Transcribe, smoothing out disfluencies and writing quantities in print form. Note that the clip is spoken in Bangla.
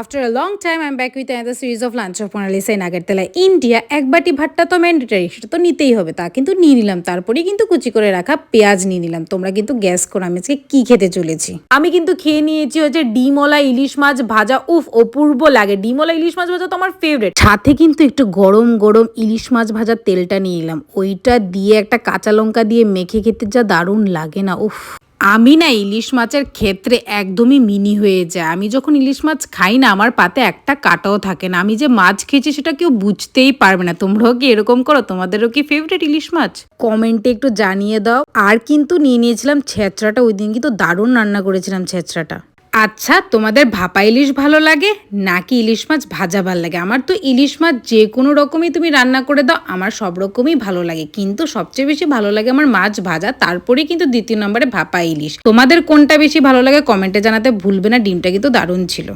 After a long time, I'm back with another series of Lunch of Mona Lisa in Agartala, India. এক বাটি ভাতটা তো ম্যান্ডেটরি, সেটা তো নিতেই হবে। তা কিন্তু নিয়ে নিলাম, তারপরেই কিন্তু কুচি করে রাখা পেঁয়াজ নিয়ে নিলাম। তোমরা কিন্তু গ্যাস করো আমি আজকে কি খেতে চলেছি। আমি কিন্তু খেয়ে নিয়েছি হচ্ছে ডিমওয়ালা ইলিশ মাছ ভাজা। উফ, অপূর্ব লাগে। ডিমওয়ালা ইলিশ মাছ ভাজা তো আমার ফেভারিট। সাথে কিন্তু একটু গরম গরম ইলিশ মাছ ভাজার তেলটা নিয়ে নিলাম। ওইটা দিয়ে একটা কাঁচা লঙ্কা দিয়ে মেখে খেতে যা দারুণ লাগে না, উফ। আমি না ইলিশ মাছের ক্ষেত্রে একদমই মিনি হয়ে যায়। আমি যখন ইলিশ মাছ খাই না, আমার পাতে একটা কাঁটাও থাকে না। আমি যে মাছ খেয়েছি সেটা কেউ বুঝতেই পারবে না। তোমরাও কি এরকম করো? তোমাদেরও কি ফেভারিট ইলিশ মাছ? কমেন্টে একটু জানিয়ে দাও। আর কিন্তু নিয়ে নিয়েছিলাম ছেঁচড়াটা। ওই দিন কিন্তু দারুণ রান্না করেছিলাম ছেঁচড়াটা। আচ্ছা, তোমাদের ভাপা ইলিশ ভালো লাগে নাকি ইলিশ মাছ ভাজা ভালো লাগে? আমার তো ইলিশ মাছ যে কোনো রকমই তুমি রান্না করে দাও, আমার সব রকমই ভালো লাগে। কিন্তু সবচেয়ে বেশি ভালো লাগে আমার মাছ ভাজা, তারপরে কিন্তু দ্বিতীয় নম্বরে ভাপা ইলিশ। তোমাদের কোনটা বেশি ভালো লাগে কমেন্টে জানাতে ভুলবে না। ডিমটা কিন্তু দারুণ ছিল।